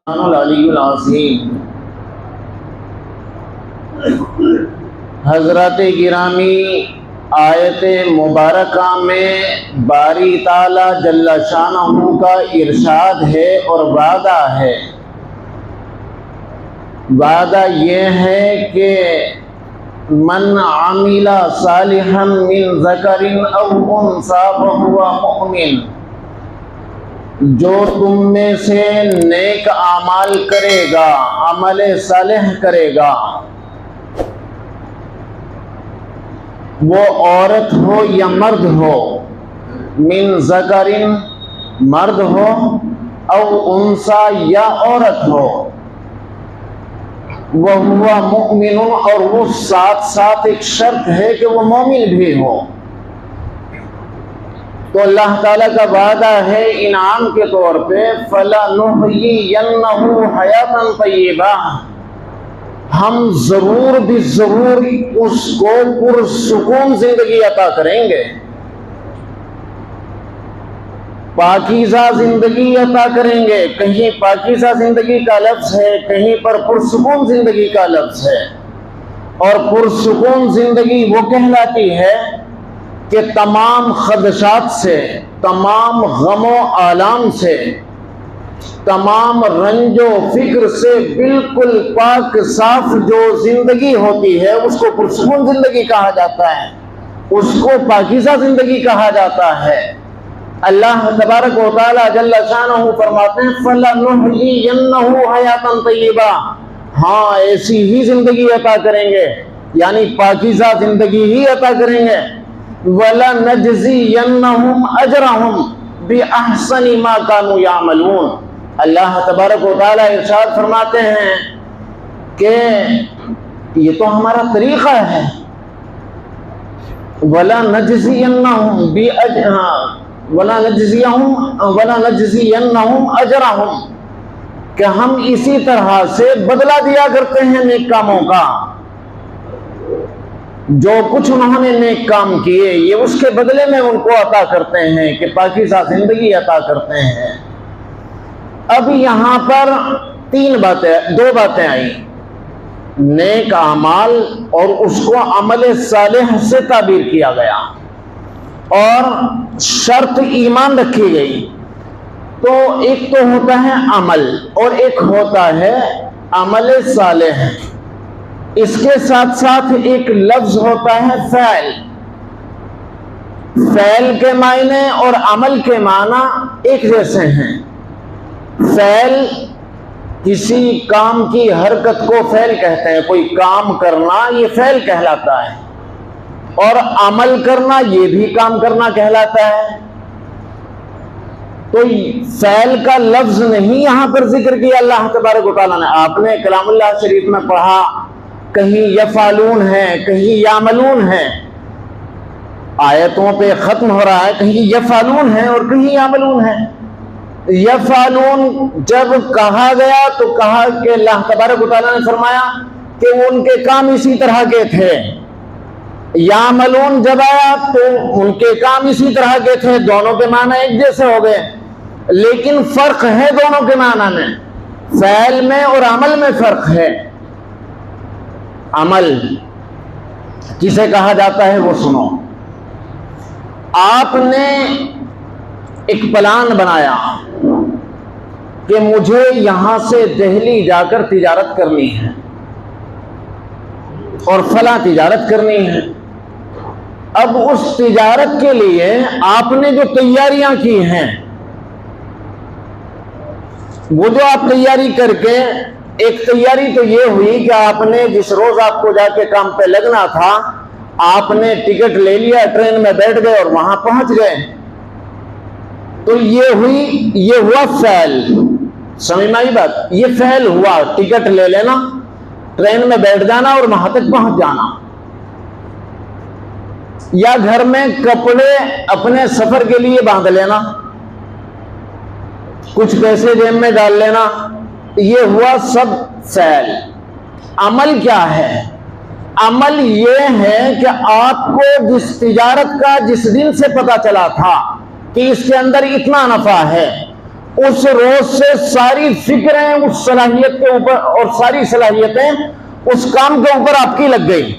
العلی العظیم۔ حضرات گرامی، آیت مبارکہ میں باری تعالی جل شانہ کا ارشاد ہے اور وعدہ ہے۔ وعدہ یہ ہے کہ من عمل صالحا من ذکر او انثی وہو مؤمن، جو تم میں سے نیک اعمال کرے گا، عمل صالح کرے گا، وہ عورت ہو یا مرد ہو، من ذکر مرد ہو، او انثی یا عورت ہو، وَهُوَ مُؤْمِنٌ اور وہ ساتھ ساتھ ایک شرط ہے کہ وہ مومن بھی ہو۔ تو اللہ تعالیٰ کا وعدہ ہے انعام کے طور پہ فَلَنُحْيِيَنَّهُ حَيَاةً طَيِّبَةً، ہم ضرور بھی ضرور اس کو پرسکون زندگی عطا کریں گے، پاکیزہ زندگی عطا کریں گے۔ کہیں پاکیزہ زندگی کا لفظ ہے، کہیں پر پرسکون زندگی کا لفظ ہے۔ اور پرسکون زندگی وہ کہلاتی ہے کہ تمام خدشات سے، تمام غم و آلام سے، تمام رنج و فکر سے بالکل پاک صاف جو زندگی ہوتی ہے اس کو پرسکون زندگی کہا جاتا ہے، اس کو پاکیزہ زندگی کہا جاتا ہے۔ اللہ تبارک و تعالی جل شانہ فرماتے ہیں فَلَنُحْيِيَنَّهُ حَيَاةً طَيِّبَةً، ہاں ایسی ہی زندگی عطا کریں گے، یعنی پاکیزہ زندگی ہی عطا کریں گے۔ وَلَنَجْزِيَنَّهُمْ أَجْرَهُمْ بِأَحْسَنِ مَا كَانُوا يَعْمَلُونَ، اللہ تبارک و تعالی ارشاد فرماتے ہیں کہ یہ تو ہمارا طریقہ ہے، وَلَنَجْزِيَنَّهُمْ أَجْرَهُمْ، کہ ہم اسی طرح سے بدلہ دیا کرتے ہیں نیک کاموں کا، جو کچھ انہوں نے نیک کام کیے یہ اس کے بدلے میں ان کو عطا کرتے ہیں کہ پاکیزہ زندگی عطا کرتے ہیں۔ اب یہاں پر دو باتیں آئیں، نیک اعمال اور اس کو عمل صالح سے تعبیر کیا گیا، اور شرط ایمان رکھی گئی۔ تو ایک تو ہوتا ہے عمل اور ایک ہوتا ہے عمل صالح، اس کے ساتھ ساتھ ایک لفظ ہوتا ہے فعل۔ فعل کے معنی اور عمل کے معنی ایک جیسے ہیں۔ فعل کسی کام کی حرکت کو فعل کہتے ہیں، کوئی کام کرنا یہ فعل کہلاتا ہے، اور عمل کرنا یہ بھی کام کرنا کہلاتا ہے۔ تو فعل کا لفظ نہیں یہاں پر ذکر کیا اللہ تبارک و تعالیٰ نے۔ آپ نے کلام اللہ شریف میں پڑھا، کہیں یفعلون ہے، کہیں یعملون ہے، آیتوں پہ ختم ہو رہا ہے، کہیں یفعلون ہے اور کہیں یعملون ہے۔ یفعلون جب کہا گیا تو کہا کہ اللہ تبارک و تعالیٰ نے فرمایا کہ ان کے کام اسی طرح کے تھے۔ یعملون جب آیا تو ان کے کام اسی طرح کے تھے، دونوں کے معنی ایک جیسے ہو گئے، لیکن فرق ہے دونوں کے معنی میں، فعل میں اور عمل میں فرق ہے۔ عمل کسے کہا جاتا ہے وہ سنو۔ آپ نے ایک پلان بنایا کہ مجھے یہاں سے دہلی جا کر تجارت کرنی ہے اور فلاں تجارت کرنی ہے۔ اب اس تجارت کے لیے آپ نے جو تیاریاں کی ہیں، وہ جو آپ تیاری کر کے، ایک تیاری تو یہ ہوئی کہ آپ نے جس روز آپ کو جا کے کام پہ لگنا تھا آپ نے ٹکٹ لے لیا، ٹرین میں بیٹھ گئے اور وہاں پہنچ گئے، تو یہ ہوا فعل۔ سمجھ میں آئی بات؟ یہ فعل ہوا، ٹکٹ لے لینا، ٹرین میں بیٹھ جانا اور وہاں تک پہنچ جانا۔ یا گھر میں کپڑے اپنے سفر کے لیے باندھ لینا، کچھ پیسے جیب میں ڈال لینا، یہ ہوا سب فعل۔ عمل کیا ہے؟ عمل یہ ہے کہ آپ کو جس تجارت کا جس دن سے پتہ چلا تھا کہ اس کے اندر اتنا نفع ہے، اس روز سے ساری فکریں اس صلاحیت کے اوپر اور ساری صلاحیتیں اس کام کے اوپر آپ کی لگ گئی.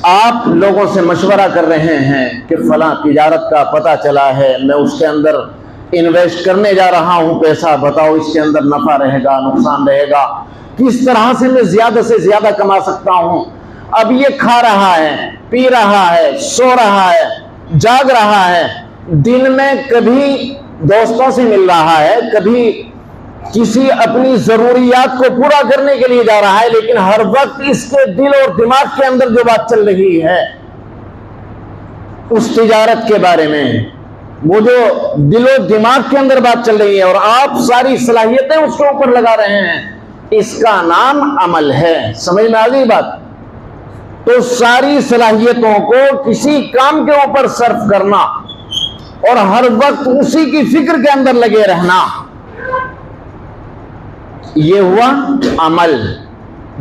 آپ لوگوں سے مشورہ کر رہے ہیں کہ فلاں تجارت کا پتہ چلا ہے، میں اس کے اندر انویسٹ کرنے جا رہا ہوں پیسہ، بتاؤ اس کے اندر نفع رہے گا نقصان رہے گا، کس طرح سے میں زیادہ سے زیادہ کما سکتا ہوں. اب یہ کھا رہا ہے، پی رہا ہے، سو رہا ہے، جاگ رہا ہے، دن میں کبھی دوستوں سے مل رہا ہے، کبھی کسی اپنی ضروریات کو پورا کرنے کے لیے جا رہا ہے، لیکن ہر وقت اس کے دل اور دماغ کے اندر جو بات چل رہی ہے اس تجارت کے بارے میں، وہ جو دل و دماغ کے اندر بات چل رہی ہے اور آپ ساری صلاحیتیں اس کے اوپر لگا رہے ہیں، اس کا نام عمل ہے. سمجھ میں آ گئی بات؟ تو ساری صلاحیتوں کو کسی کام کے اوپر صرف کرنا اور ہر وقت اسی کی فکر کے اندر لگے رہنا، یہ ہوا عمل.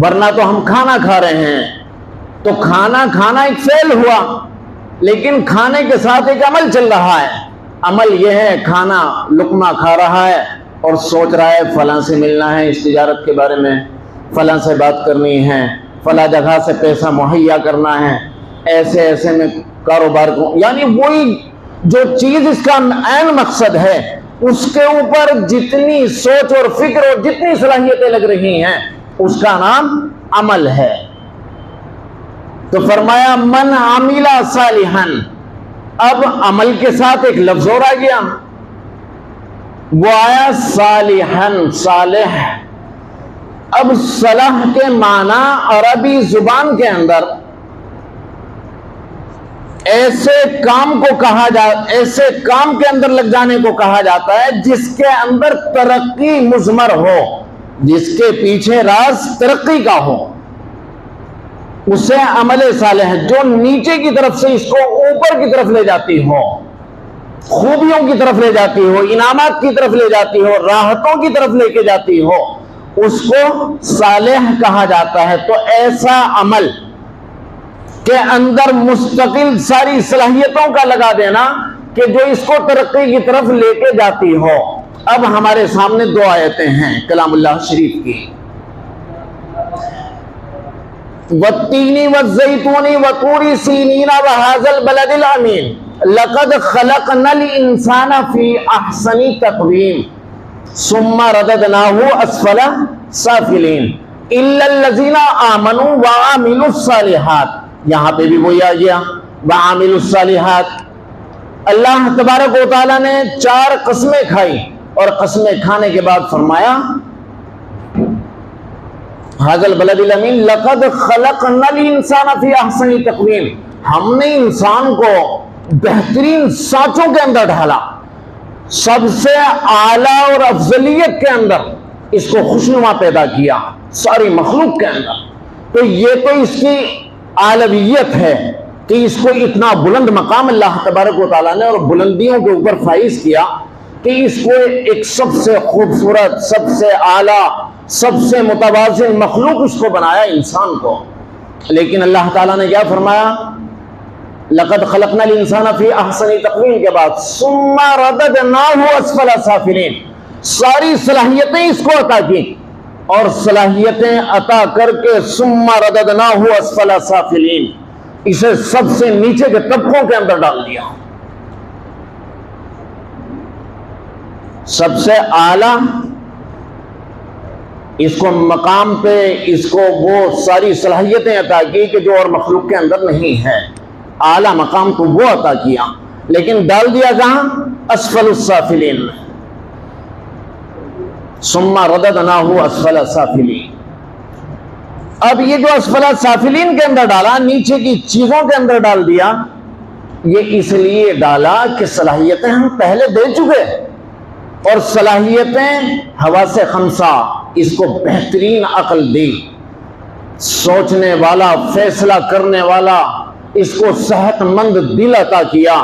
ورنہ تو ہم کھانا کھا رہے ہیں تو کھانا کھانا ایک فعل ہوا، لیکن کھانے کے ساتھ ایک عمل چل رہا ہے. عمل یہ ہے کھانا لقمہ کھا رہا ہے اور سوچ رہا ہے فلاں سے ملنا ہے، اس تجارت کے بارے میں فلاں سے بات کرنی ہے، فلاں جگہ سے پیسہ مہیا کرنا ہے، ایسے ایسے میں کاروبار کو، یعنی وہی جو چیز اس کا عین مقصد ہے اس کے اوپر جتنی سوچ اور فکر اور جتنی صلاحیتیں لگ رہی ہیں اس کا نام عمل ہے. تو فرمایا من عمل صالحا، اب عمل کے ساتھ ایک لفظ اور آ گیا، وہ آیا صالحا، صالح. اب صلاح کے معنی عربی زبان کے اندر ایسے کام کو کہا ایسے کام کے اندر لگ جانے کو کہا جاتا ہے جس کے اندر ترقی مضمر ہو، جس کے پیچھے راز ترقی کا ہو، اسے عمل صالح، جو نیچے کی طرف سے اس کو اوپر کی طرف لے جاتی ہو، خوبیوں کی طرف لے جاتی ہو، انعامات کی طرف لے جاتی ہو، راحتوں کی طرف لے کے جاتی ہو، اس کو صالح کہا جاتا ہے. تو ایسا عمل کے اندر مستقل ساری صلاحیتوں کا لگا دینا کہ جو اس کو ترقی کی طرف لے کے جاتی ہو. اب ہمارے سامنے دو آیتیں ہیں کلام اللہ شریف کی، والتین والزیتون وطور سینین وہذا البلد الامین لقد خلقنا الانسان فی احسن تقویم ثم رددناہ اسفل سافلین الا الذین آمنوا وعملوا الصالحات. یہاں پہ بھی وہی آ گیا وعملوا الصالحات. اللہ تبارک و تعالیٰ نے 4 قسمیں کھائی اور قسمیں کھانے کے بعد فرمایا ھذا البلد الامین لقد خلقنا الانسان فی احسن تقویم، ہم نے انسان کو بہترین سانچوں کے اندر ڈھالا، سب سے اعلیٰ اور افضلیت کے اندر اس کو خوشنما پیدا کیا ساری مخلوق کے اندر. تو یہ تو اس کی عالویت ہے کہ اس کو اتنا بلند مقام اللہ تبارک و تعالیٰ نے اور بلندیوں کے اوپر فائز کیا کہ اس کو ایک سب سے خوبصورت، سب سے اعلیٰ، سب سے متوازن مخلوق اس کو بنایا انسان کو. لیکن اللہ تعالیٰ نے کیا فرمایا لقد خلقنا الانسان فی احسن تقویم کے بعد ثم رددناہ اسفل سافلین، ساری صلاحیتیں اس کو عطا کی اور صلاحیتیں عطا کر کے ثم رددناہ اسفل سافلین، اسے سب سے نیچے کے طبقوں کے اندر ڈال دیا. سب سے اعلیٰ اس کو مقام پہ اس کو وہ ساری صلاحیتیں عطا کی کہ جو اور مخلوق کے اندر نہیں ہے. اعلیٰ مقام تو وہ عطا کیا لیکن ڈال دیا کہاں؟ اسفل السافلین. ثم رددناہ اسفل سافلین. اب یہ جو اسفل سافلین کے اندر ڈالا، نیچے کی چیزوں کے اندر ڈال دیا، یہ اس لیے ڈالا کہ صلاحیتیں ہم پہلے دے چکے اور صلاحیتیں حواس خمسہ اس کو بہترین عقل دی، سوچنے والا، فیصلہ کرنے والا، اس کو صحت مند دل عطا کیا،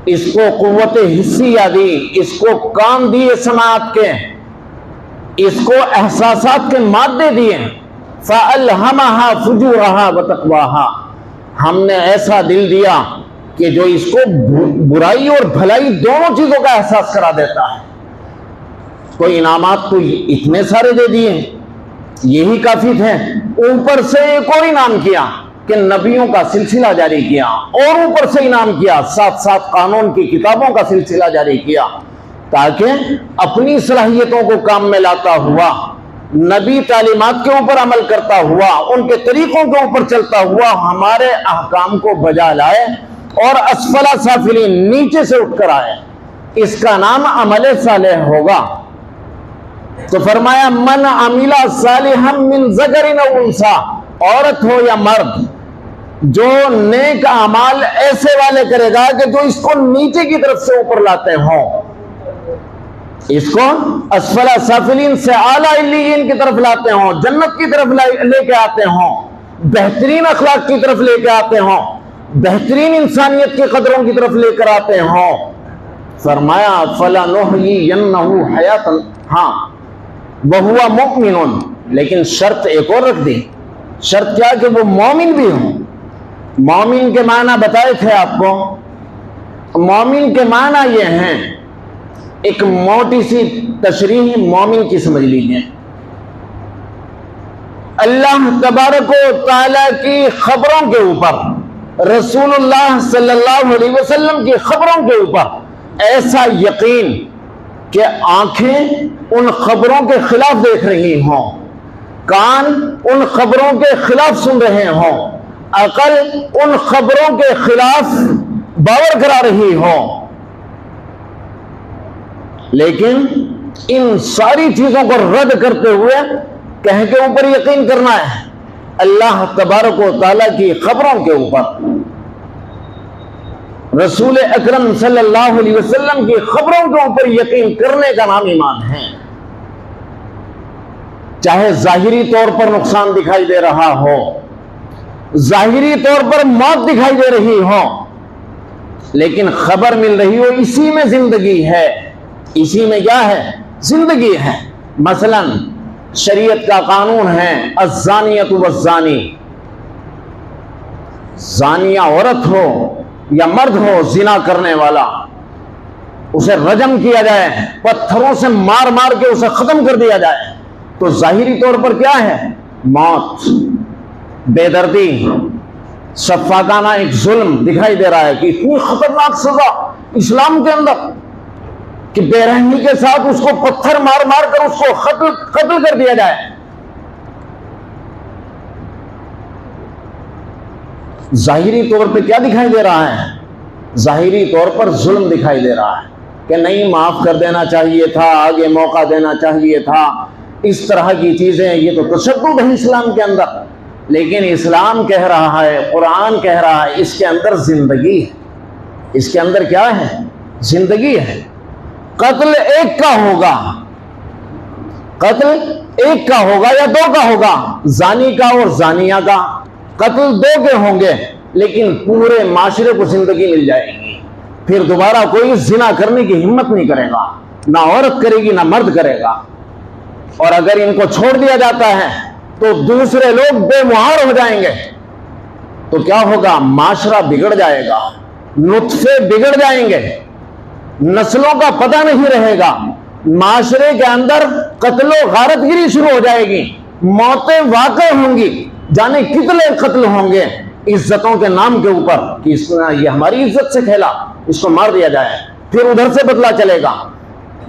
اس کو قوت حسیہ دی، اس کو کان دیے سماعت کے، اس کو احساسات کے مادے دیے. فَأَلْهَمَهَا فُجُورَهَا وَتَقْوَاهَا، ہم نے ایسا دل دیا کہ جو اس کو برائی اور بھلائی دونوں چیزوں کا احساس کرا دیتا ہے۔ کوئی انعامات تو اتنے سارے دے دیے، یہی کافی تھے، اوپر سے ایک اور انعام کیا کہ نبیوں کا سلسلہ جاری کیا، اور اوپر سے انعام کیا ساتھ ساتھ قانون کی کتابوں کا سلسلہ جاری کیا، تاکہ اپنی صلاحیتوں کو کام میں لاتا ہوا، نبی تعلیمات کے اوپر عمل کرتا ہوا، ان کے طریقوں کے اوپر چلتا ہوا ہمارے احکام کو بجا لائے اور اسفل سافلین نیچے سے اٹھ کر آئے۔ اس کا نام عمل صالح ہوگا۔ تو فرمایا من عمل صالحا من ذکر او انثی، عورت ہو یا مرد، جو نیک اعمال ایسے والے کرے گا کہ جو اس کو نیچے کی طرف سے اوپر لاتے ہوں، اس کو اسفل سافلین سے اعلی علیین کی طرف لاتے ہوں، جنت کی طرف لے کے آتے ہوں، بہترین اخلاق کی طرف لے کے آتے ہوں، بہترین انسانیت کی قدروں کی طرف لے کر آتے ہوں، فرمایا فَلَنُحْيِيَنَّهُ حَيَاتًا، ہاں وَهُوَ مُؤْمِنٌ، لیکن شرط ایک اور رکھ دی، شرط کیا کہ وہ مومن بھی ہوں۔ مومن کے معنی بتائے تھے آپ کو، مومن کے معنی یہ ہیں، ایک موٹی سی تشریح مومن کی سمجھ لیجئے۔ اللہ تبارک و تعالیٰ کی خبروں کے اوپر، رسول اللہ صلی اللہ علیہ وسلم کی خبروں کے اوپر ایسا یقین کہ آنکھیں ان خبروں کے خلاف دیکھ رہی ہوں، کان ان خبروں کے خلاف سن رہے ہوں، عقل ان خبروں کے خلاف باور کرا رہی ہو، لیکن ان ساری چیزوں کو رد کرتے ہوئے کہیں کے اوپر یقین کرنا ہے، اللہ تبارک و تعالیٰ کی خبروں کے اوپر، رسول اکرم صلی اللہ علیہ وسلم کی خبروں کے اوپر یقین کرنے کا نام ایمان ہے۔ چاہے ظاہری طور پر نقصان دکھائی دے رہا ہو، ظاہری طور پر موت دکھائی دے رہی ہو، لیکن خبر مل رہی ہو اسی میں زندگی ہے، اسی میں کیا ہے؟ زندگی ہے۔ مثلا شریعت کا قانون ہے الزانیۃ والزانی، زانیہ عورت ہو یا مرد ہو زنا کرنے والا، اسے رجم کیا جائے، پتھروں سے مار مار کے اسے ختم کر دیا جائے، تو ظاہری طور پر کیا ہے؟ موت، بے دردی، شفاقانہ ایک ظلم دکھائی دے رہا ہے کہ اتنی خطرناک سزا اسلام کے اندر کہ بے رحمی کے ساتھ اس کو پتھر مار مار کر اس کو قتل کر دیا جائے۔ ظاہری طور پہ کیا دکھائی دے رہا ہے؟ ظاہری طور پر ظلم دکھائی دے رہا ہے کہ نہیں، معاف کر دینا چاہیے تھا، آگے موقع دینا چاہیے تھا، اس طرح کی چیزیں، یہ تو تشدد ہے اسلام کے اندر۔ لیکن اسلام کہہ رہا ہے، قرآن کہہ رہا ہے، اس کے اندر زندگی ہے، اس کے اندر کیا ہے؟ زندگی ہے۔ قتل ایک کا ہوگا، قتل ایک کا ہوگا یا دو کا ہوگا، زانی کا اور زانیہ کا، قتل دو کے ہوں گے، لیکن پورے معاشرے کو زندگی مل جائے گی، پھر دوبارہ کوئی زنا کرنے کی ہمت نہیں کرے گا، نہ عورت کرے گی نہ مرد کرے گا۔ اور اگر ان کو چھوڑ دیا جاتا ہے تو دوسرے لوگ بے مہار ہو جائیں گے، تو کیا ہوگا؟ معاشرہ بگڑ جائے گا، نطفے بگڑ جائیں گے، نسلوں کا پتہ نہیں رہے گا، معاشرے کے اندر قتل و غارت گری شروع ہو جائے گی، موتیں واقع ہوں گی، جانے کتنے قتل ہوں گے عزتوں کے نام کے اوپر کہ یہ ہماری عزت سے کھیلا، اس کو مار دیا جائے، پھر ادھر سے بدلہ چلے گا،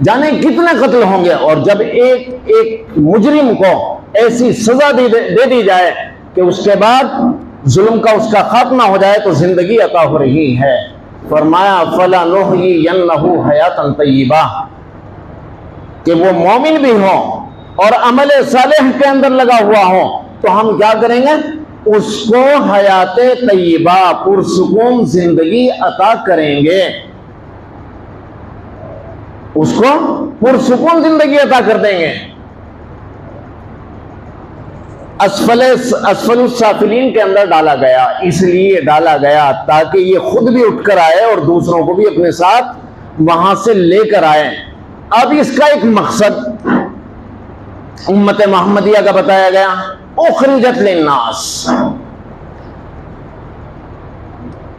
جانے کتنے قتل ہوں گے۔ اور جب ایک مجرم کو ایسی سزا دے دی جائے کہ اس کے بعد ظلم کا اس کا خاتمہ ہو جائے تو زندگی عطا ہو رہی ہے۔ فرمایا فَلَنُحْيِيَنَّهُ حَيَاتًا طَيِّبَةً، کہ وہ مومن بھی ہوں اور عمل صالح کے اندر لگا ہوا ہوں، تو ہم کیا کریں گے؟ اس کو حیات طیبہ، پرسکون زندگی عطا کریں گے، اس کو پرسکون زندگی عطا کر دیں گے۔ اسفل السافلین کے اندر ڈالا گیا، اس لیے ڈالا گیا تاکہ یہ خود بھی اٹھ کر آئے اور دوسروں کو بھی اپنے ساتھ وہاں سے لے کر آئے۔ اب اس کا ایک مقصد امت محمدیہ کا بتایا گیا، اخرجت للناس،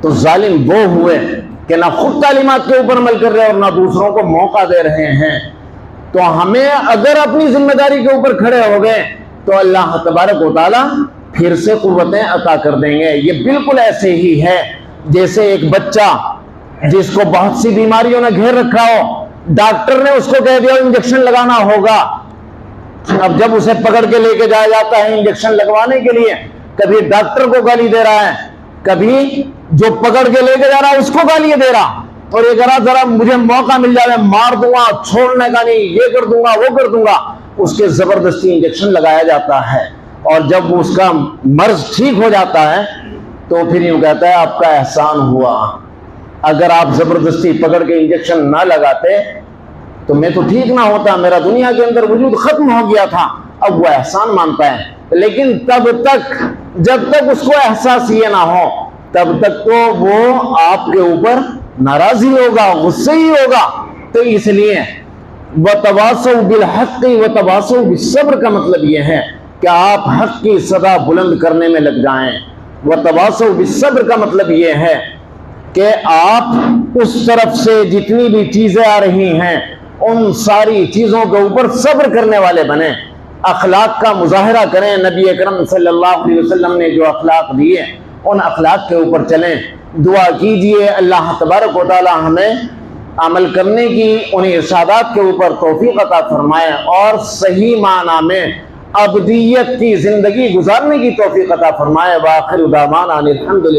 تو ظالم وہ ہوئے کہ نہ خود تعلیمات کے اوپر عمل کر رہے اور نہ دوسروں کو موقع دے رہے ہیں۔ تو ہمیں اگر اپنی ذمہ داری کے اوپر کھڑے ہو گئے تو اللہ تبارک و تعالیٰ پھر سے قوتیں عطا کر دیں گے۔ یہ بالکل ایسے ہی ہے جیسے ایک بچہ جس کو بہت سی بیماریوں نے گھیر رکھا ہو، ڈاکٹر نے اس کو کہہ دیا انجیکشن لگانا ہوگا، اب جب اسے پکڑ کے لے کے جایا جاتا ہے انجیکشن لگوانے کے لیے، کبھی ڈاکٹر کو گالی دے رہا ہے، کبھی جو پکڑ کے لے کے جا رہا ہے اس کو گالی دے رہا، اور یہ کہہ رہا ذرا مجھے موقع مل جائے مار دوں گا، چھوڑنے کا نہیں، یہ کر دوں گا وہ کر دوں گا، اس کے زبردستی انجیکشن لگایا جاتا ہے، اور جب اس کا مرض ٹھیک ہو جاتا ہے تو پھر یوں کہتا ہے آپ کا احسان ہوا، اگر آپ زبردستی پکڑ کے انجیکشن نہ لگاتے تو میں تو ٹھیک نہ ہوتا، میرا دنیا کے اندر وجود ختم ہو گیا تھا۔ اب وہ احسان مانتا ہے، لیکن تب تک جب تک اس کو احساس یہ نہ ہو تب تک تو وہ آپ کے اوپر ناراضی ہوگا، غصے ہی ہوگا۔ تو اس لیے وَتَوَاصَوْا بِالْحَقِّ وَتَوَاصَوْا بِالصَّبْرِ کا مطلب یہ ہے کہ آپ حق کی صدا بلند کرنے میں لگ جائیں۔ وَتَوَاصَوْا بِالصَّبْرِ کا مطلب یہ ہے کہ آپ اس طرف سے جتنی بھی چیزیں آ رہی ہیں ان ساری چیزوں کے اوپر صبر کرنے والے بنیں، اخلاق کا مظاہرہ کریں۔ نبی اکرم صلی اللہ علیہ وسلم نے جو اخلاق دیے ان اخلاق کے اوپر چلیں، دعا کیجئے اللہ تبارک و تعالی ہمیں عمل کرنے کی ان ارشادات کے اوپر توفیق عطا فرمائے اور صحیح معنی میں ابدیت کی زندگی گزارنے کی توفیق عطا فرمائے۔ وآخر دعوانا الحمدللہ۔